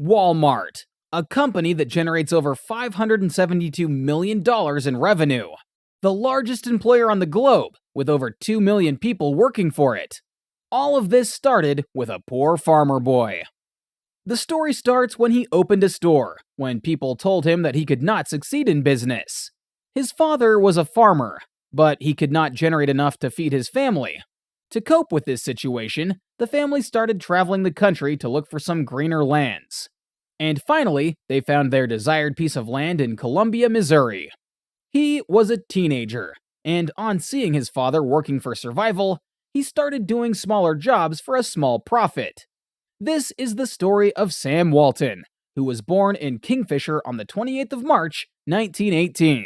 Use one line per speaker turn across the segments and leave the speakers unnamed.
Walmart, a company that generates over $572 million in revenue. The largest employer on the globe, with over 2 million people working for it. All of this started with a poor farmer boy. The story starts when he opened a store, when people told him that he could not succeed in business. His father was a farmer, but he could not generate enough to feed his family. To cope with this situation, the family started traveling the country to look for some greener lands. And finally, they found their desired piece of land in Columbia, Missouri. He was a teenager, and on seeing his father working for survival, he started doing smaller jobs for a small profit. This is the story of Sam Walton, who was born in Kingfisher on the 28th of March, 1918.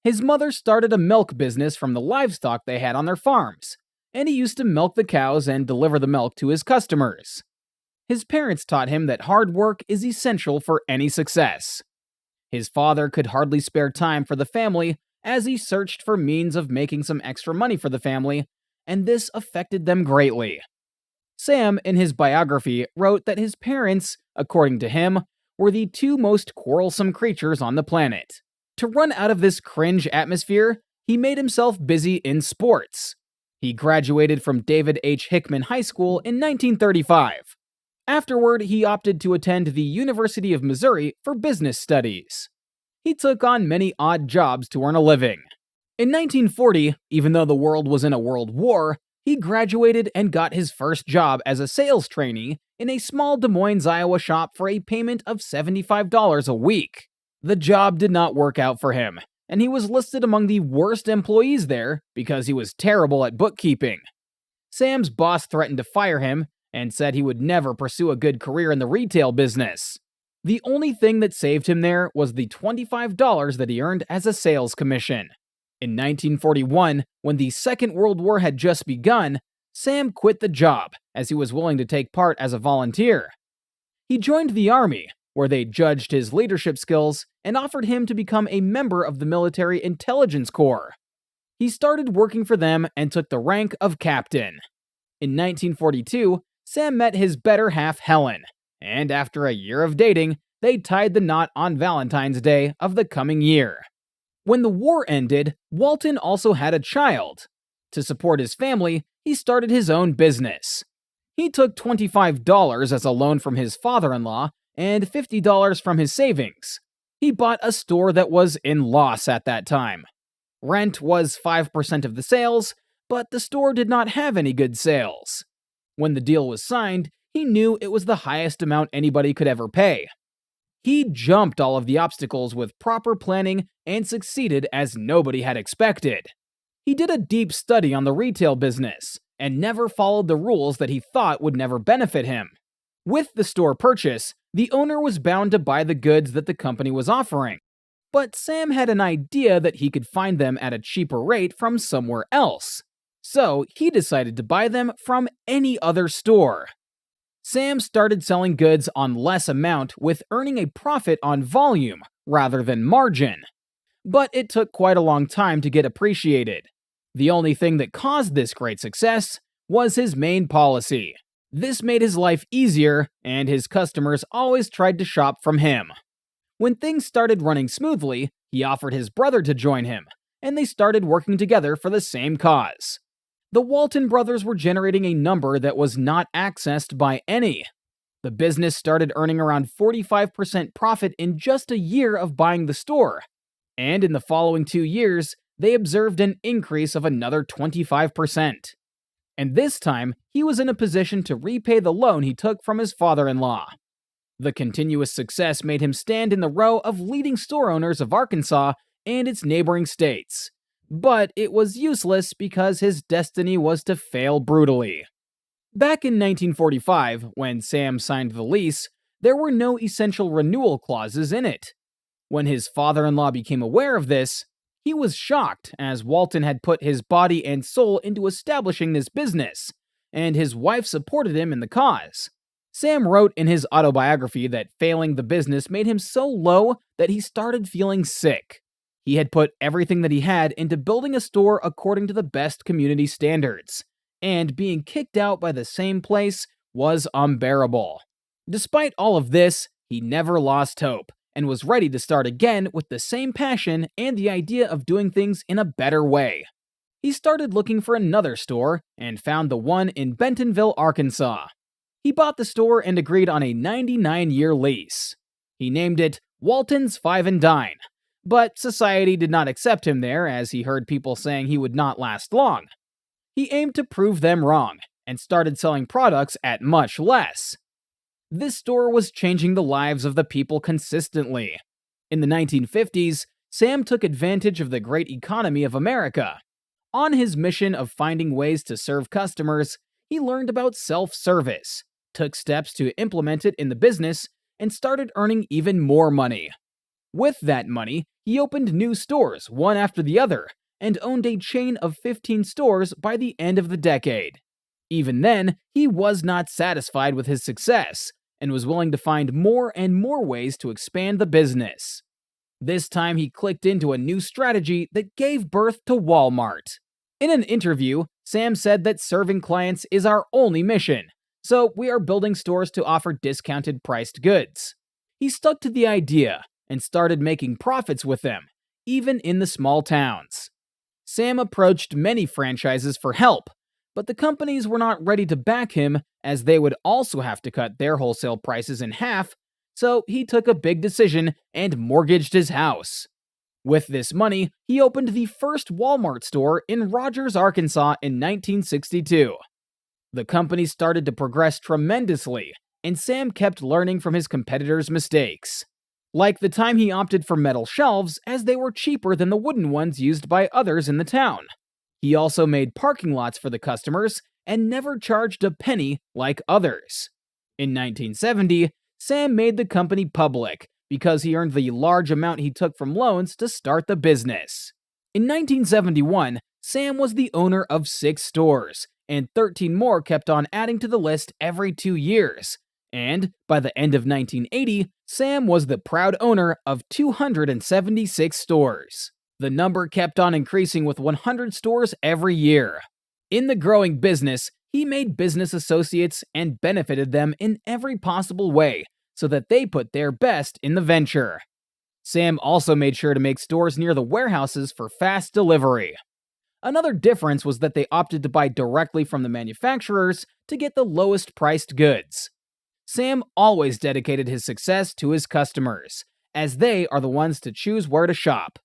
His mother started a milk business from the livestock they had on their farms, and he used to milk the cows and deliver the milk to his customers. His parents taught him that hard work is essential for any success. His father could hardly spare time for the family as he searched for means of making some extra money for the family, and this affected them greatly. Sam, in his biography, wrote that his parents, according to him, were the two most quarrelsome creatures on the planet. To run out of this cringe atmosphere, he made himself busy in sports. He graduated from David H. Hickman High School in 1935. Afterward, he opted to attend the University of Missouri for business studies. He took on many odd jobs to earn a living. In 1940, even though the world was in a world war, he graduated and got his first job as a sales trainee in a small Des Moines, Iowa shop for a payment of $75 a week. The job did not work out for him, and he was listed among the worst employees there because he was terrible at bookkeeping. Sam's boss threatened to fire him and said he would never pursue a good career in the retail business. The only thing that saved him there was the $25 that he earned as a sales commission. In 1941, when the Second World War had just begun, Sam quit the job as he was willing to take part as a volunteer. He joined the Army, where they judged his leadership skills and offered him to become a member of the Military Intelligence Corps. He started working for them and took the rank of captain. In 1942, Sam met his better half Helen, and after a year of dating, they tied the knot on Valentine's Day of the coming year. When the war ended, Walton also had a child. To support his family, he started his own business. He took $25 as a loan from his father-in-law and $50 from his savings. He bought a store that was in loss at that time. Rent was 5% of the sales, but the store did not have any good sales. When the deal was signed, he knew it was the highest amount anybody could ever pay. He jumped all of the obstacles with proper planning and succeeded as nobody had expected. He did a deep study on the retail business and never followed the rules that he thought would never benefit him. With the store purchase, the owner was bound to buy the goods that the company was offering. But Sam had an idea that he could find them at a cheaper rate from somewhere else. So he decided to buy them from any other store. Sam started selling goods on less amount with earning a profit on volume rather than margin. But it took quite a long time to get appreciated. The only thing that caused this great success was his main policy. This made his life easier, and his customers always tried to shop from him. When things started running smoothly, he offered his brother to join him, and they started working together for the same cause. The Walton brothers were generating a number that was not accessed by any. The business started earning around 45% profit in just a year of buying the store, and in the following 2 years, they observed an increase of another 25%. And this time, he was in a position to repay the loan he took from his father-in-law. The continuous success made him stand in the row of leading store owners of Arkansas and its neighboring states. But it was useless because his destiny was to fail brutally. Back in 1945, when Sam signed the lease, there were no essential renewal clauses in it. When his father-in-law became aware of this, he was shocked, as Walton had put his body and soul into establishing this business, and his wife supported him in the cause. Sam wrote in his autobiography that failing the business made him so low that he started feeling sick. He had put everything that he had into building a store according to the best community standards, and being kicked out by the same place was unbearable. Despite all of this, he never lost hope and was ready to start again with the same passion and the idea of doing things in a better way. He started looking for another store and found the one in Bentonville, Arkansas. He bought the store and agreed on a 99-year lease. He named it Walton's Five and Dine, but society did not accept him there as he heard people saying he would not last long. He aimed to prove them wrong and started selling products at much less. This store was changing the lives of the people consistently. In the 1950s, Sam took advantage of the great economy of America. On his mission of finding ways to serve customers, he learned about self-service, took steps to implement it in the business, and started earning even more money. With that money, he opened new stores one after the other and owned a chain of 15 stores by the end of the decade. Even then, he was not satisfied with his success and was willing to find more and more ways to expand the business. This time he clicked into a new strategy that gave birth to Wal-Mart. In an interview, Sam said that serving clients is our only mission, so we are building stores to offer discounted priced goods. He stuck to the idea and started making profits with them, even in the small towns. Sam approached many franchises for help, but the companies were not ready to back him as they would also have to cut their wholesale prices in half, so he took a big decision and mortgaged his house. With this money, he opened the first Walmart store in Rogers, Arkansas in 1962. The company started to progress tremendously, and Sam kept learning from his competitors' mistakes. Like the time he opted for metal shelves as they were cheaper than the wooden ones used by others in the town. He also made parking lots for the customers and never charged a penny like others. In 1970, Sam made the company public because he earned the large amount he took from loans to start the business. In 1971, Sam was the owner of 6 stores, and 13 more kept on adding to the list every 2 years. And by the end of 1980, Sam was the proud owner of 276 stores. The number kept on increasing with 100 stores every year. In the growing business, he made business associates and benefited them in every possible way so that they put their best in the venture. Sam also made sure to make stores near the warehouses for fast delivery. Another difference was that they opted to buy directly from the manufacturers to get the lowest priced goods. Sam always dedicated his success to his customers, as they are the ones to choose where to shop.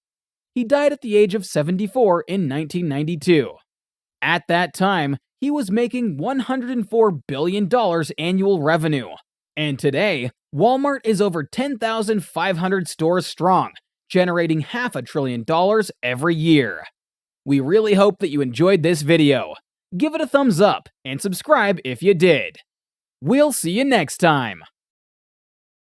He died at the age of 74 in 1992. At that time, he was making $104 billion annual revenue. And today, Walmart is over 10,500 stores strong, generating $500 billion every year. We really hope that you enjoyed this video. Give it a thumbs up and subscribe if you did. We'll see you next time.